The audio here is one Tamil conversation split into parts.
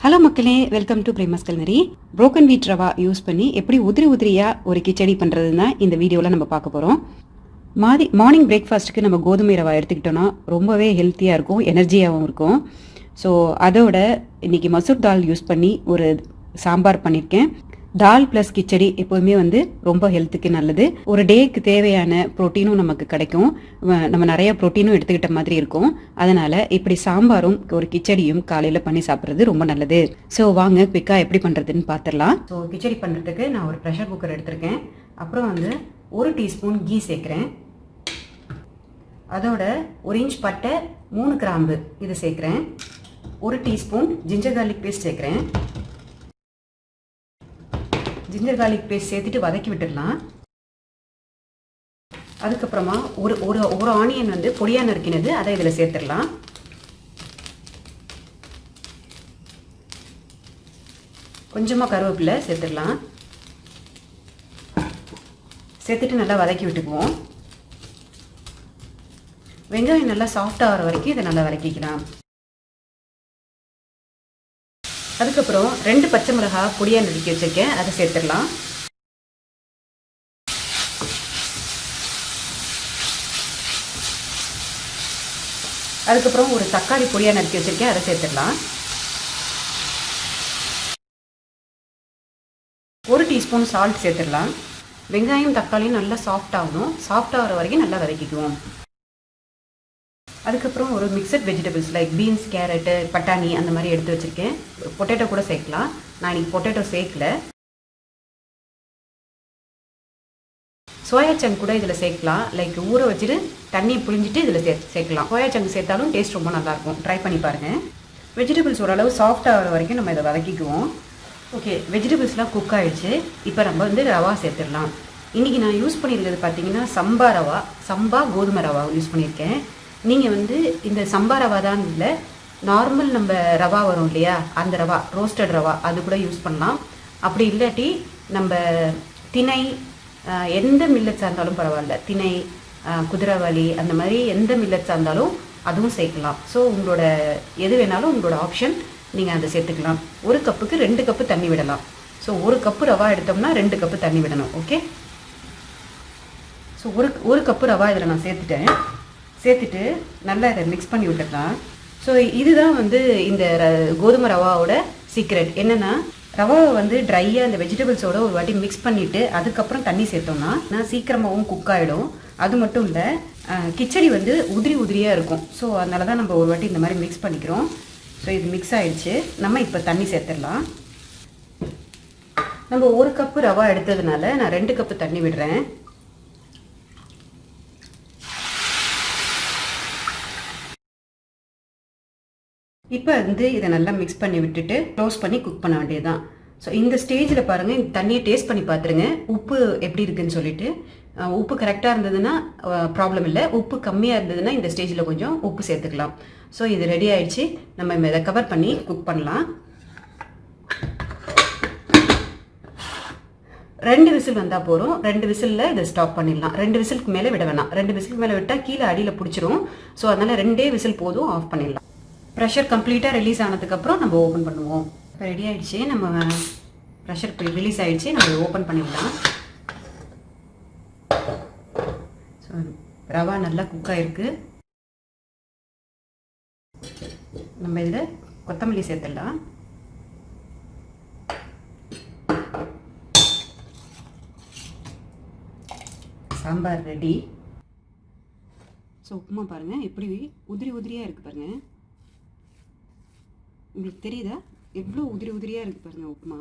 ஹலோ மக்களே, welcome to Prema's Culinary. Broken Wheat Rava use பண்ணி எப்படி உதிரியா ஒரு கிச்சடி பண்ணுறதுன்னா இந்த வீடியோவில் நம்ம பார்க்க போகிறோம். மார்னிங் பிரேக்ஃபாஸ்ட்டுக்கு நம்ம கோதுமை ரவா எடுத்துக்கிட்டோன்னா ரொம்பவே ஹெல்த்தியாக இருக்கும், எனர்ஜியாகவும் இருக்கும். ஸோ அதோட இன்றைக்கி மசூர் தால் யூஸ் பண்ணி ஒரு சாம்பார் பண்ணியிருக்கேன். தால் ப்ளஸ் கிச்சடி எப்போதுமே ரொம்ப ஹெல்த்துக்கு நல்லது. ஒரு டேக்கு தேவையான ப்ரோட்டீனும் நமக்கு கிடைக்கும், நம்ம நிறைய ப்ரோட்டீனும் எடுத்துக்கிட்ட மாதிரி இருக்கும். அதனால் இப்படி சாம்பாரும் ஒரு கிச்சடியும் காலையில் பண்ணி சாப்பிட்றது ரொம்ப நல்லது. ஸோ வாங்க குவிக்காக எப்படி பண்ணுறதுன்னு பார்த்துடலாம். ஸோ கிச்சடி பண்ணுறதுக்கு நான் ஒரு ப்ரெஷர் குக்கர் எடுத்திருக்கேன். அப்புறம் 1 டீஸ்பூன் கீ சேர்க்குறேன். அதோட 1 இன்ச் பட்டை, 3 கிராம்பு இது சேர்க்குறேன். 1 டீஸ்பூன் ஜிஞ்சர் கார்லிக் பேஸ்ட் சேர்க்குறேன். ஜிஞ்சர் கார்லிக் பேஸ்ட் சேர்த்துட்டு வதக்கி விட்டுடலாம். அதுக்கப்புறமா ஒரு ஆனியன் பொடியாக நறுக்கினது அதை இதில் சேர்த்துடலாம். கொஞ்சமாக கருவேப்பிலை சேர்த்துடலாம். சேர்த்துட்டு நல்லா வதக்கி விட்டுக்குவோம். வெங்காயம் நல்லா சாஃப்டாக ஆகிற வரைக்கும் இதை நல்லா வதக்கிக்கலாம். அதுக்கப்புறம் 2 பச்சை மிளகாய் பொடியாக நறுக்கி வச்சுருக்கேன், அதை சேர்த்துடலாம். அதுக்கப்புறம் ஒரு தக்காளி பொடியாக நறுக்கி வச்சுருக்கேன், அதை சேர்த்துடலாம். 1 டீஸ்பூன் சால்ட் சேர்த்துடலாம். வெங்காயம் தக்காளியும் நல்லா சாஃப்டாகிற வரைக்கும் நல்லா வதக்கிக்குவோம். அதுக்கப்புறம் ஒரு mixed vegetables like beans, carrot, பட்டாணி அந்த மாதிரி எடுத்து வச்சுருக்கேன். பொட்டேட்டோ கூட சேர்க்கலாம். நான் இன்றைக்கி பொட்டேட்டோ சேர்க்கல. சோயா சங்க் கூட இதில் சேர்க்கலாம். லைக் ஊற வச்சுட்டு தண்ணியை புழிஞ்சிட்டு இதில் சேர்க்கலாம். சோயா சங்க் சேர்த்தாலும் டேஸ்ட் ரொம்ப நல்லாயிருக்கும். ட்ரை பண்ணி பாருங்கள். வெஜிடபிள்ஸ் ஓரளவு சாஃப்டாகிற வரைக்கும் நம்ம இதை வதக்கிக்குவோம். ஓகே, வெஜிடபிள்ஸ்லாம் குக் ஆகிடுச்சு. இப்போ நம்ம ரவா சேர்த்துடலாம். இன்றைக்கி நான் யூஸ் பண்ணியிருக்கிறது பார்த்தீங்கன்னா சம்பா கோதுமை ரவா யூஸ் பண்ணியிருக்கேன். நீங்கள் இந்த சம்பா ரவா தான் இல்லை, நார்மல் நம்ம ரவா வரும் இல்லையா, அந்த ரவா, ரோஸ்டட் ரவா, அது கூட யூஸ் பண்ணலாம். அப்படி இல்லாட்டி நம்ம திணை, எந்த மில்லட்ஸாக இருந்தாலும் பரவாயில்ல, திணை, குதிரைவாலி, அந்த மாதிரி எந்த மில்லட்ஸாக இருந்தாலும் அதுவும் சேர்க்கலாம். ஸோ உங்களோட எது வேணாலும் உங்களோட ஆப்ஷன், நீங்கள் அதை சேர்த்துக்கலாம். 1 கப்புக்கு 2 கப்பு தண்ணி விடலாம். ஸோ 1 கப்பு ரவா எடுத்தோம்னா 2 கப்பு தண்ணி விடணும். ஓகே, ஸோ ஒரு கப்பு ரவா இதில் நான் சேர்த்துட்டு நல்லா இதை மிக்ஸ் பண்ணி விட்டுக்கலாம். ஸோ இதுதான் இந்த கோதுமை ரவாவோட சீக்ரெட். என்னென்னா, ரவாவை ட்ரையாக இந்த வெஜிடபிள்ஸோட ஒரு வாட்டி மிக்ஸ் பண்ணிவிட்டு அதுக்கப்புறம் தண்ணி சேர்த்தோம்னா சீக்கிரமாகவும் குக் ஆகிடும். அது மட்டும் இல்லை, கிச்சடி உதிரியாக இருக்கும். ஸோ அதனால தான் நம்ம ஒரு வாட்டி இந்த மாதிரி மிக்ஸ் பண்ணிக்கிறோம். ஸோ இது மிக்ஸ் ஆகிடுச்சு. நம்ம இப்போ தண்ணி சேர்த்துடலாம். நம்ம 1 கப்பு ரவா எடுத்ததுனால நான் 2 கப்பு தண்ணி விடுறேன். இப்போ இதை நல்லா மிக்ஸ் பண்ணி விட்டுட்டு க்ளோஸ் பண்ணி குக் பண்ண வேண்டியது தான். ஸோ இந்த ஸ்டேஜில் பாருங்கள், இந்த தண்ணியை டேஸ்ட் பண்ணி பார்த்துருங்க, உப்பு எப்படி இருக்குதுன்னு சொல்லிட்டு. உப்பு கரெக்டாக இருந்ததுன்னா ப்ராப்ளம் இல்லை. உப்பு கம்மியாக இருந்ததுன்னா இந்த ஸ்டேஜில் கொஞ்சம் உப்பு சேர்த்துக்கலாம். ஸோ இது ரெடி ஆகிடுச்சு. நம்ம இதை கவர் பண்ணி குக் பண்ணலாம். 2 விசில் வந்தால் போகிறோம். 2 விசிலில் இதை ஸ்டாப் பண்ணிடலாம். 2 விசிலுக்கு மேலே விட வேணாம். 2 விசிலுக்கு மேலே விட்டால் கீழே அடியில் பிடிச்சிரும். ஸோ அதனால் 2 விசில் போதும், ஆஃப் பண்ணிடலாம். ப்ரெஷர் கம்ப்ளீட்டாக ரிலீஸ் ஆனதுக்கப்புறம் நம்ம ஓப்பன் பண்ணுவோம். இப்போ ரெடி ஆகிடுச்சு. நம்ம ப்ரெஷர் ரிலீஸ் ஆகிடுச்சு. நம்ம ஓப்பன் பண்ணிடலாம். ஸோ ரவா நல்லா குக் ஆகிருக்கு. நம்ம இதில் கொத்தமல்லி சேர்த்துடலாம். சாம்பார் ரெடி. ஸோ உப்புமா பாருங்கள் எப்படி உதிரியாக இருக்குது பாருங்கள். உங்களுக்கு தெரியுதா எவ்வளோ உதிரியாக இருக்குது பாருங்கள் உப்புமா.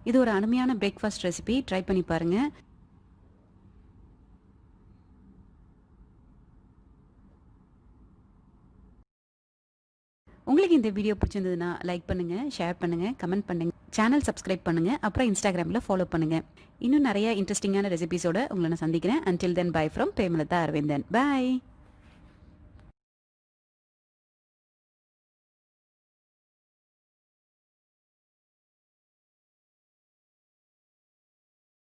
இது ஒரு அருமையான பிரேக்ஃபாஸ்ட் ரெசிபி. ட்ரை பண்ணி பாருங்கள். உங்களுக்கு இந்த வீடியோ பிடிச்சிருந்ததுன்னா லைக் பண்ணுங்கள், ஷேர் பண்ணுங்கள், கமெண்ட் பண்ணுங்கள், சேனல் சப்ஸ்கிரைப் பண்ணுங்கள், அப்புறம் இன்ஸ்டாகிராமில் ஃபாலோ பண்ணுங்கள். இன்னும் நிறைய இன்ட்ரெஸ்டிங்கான ரெசிபிஸோட உங்களை நான் சந்திக்கிறேன். Until then, bye from Prema Arvindan. Bye.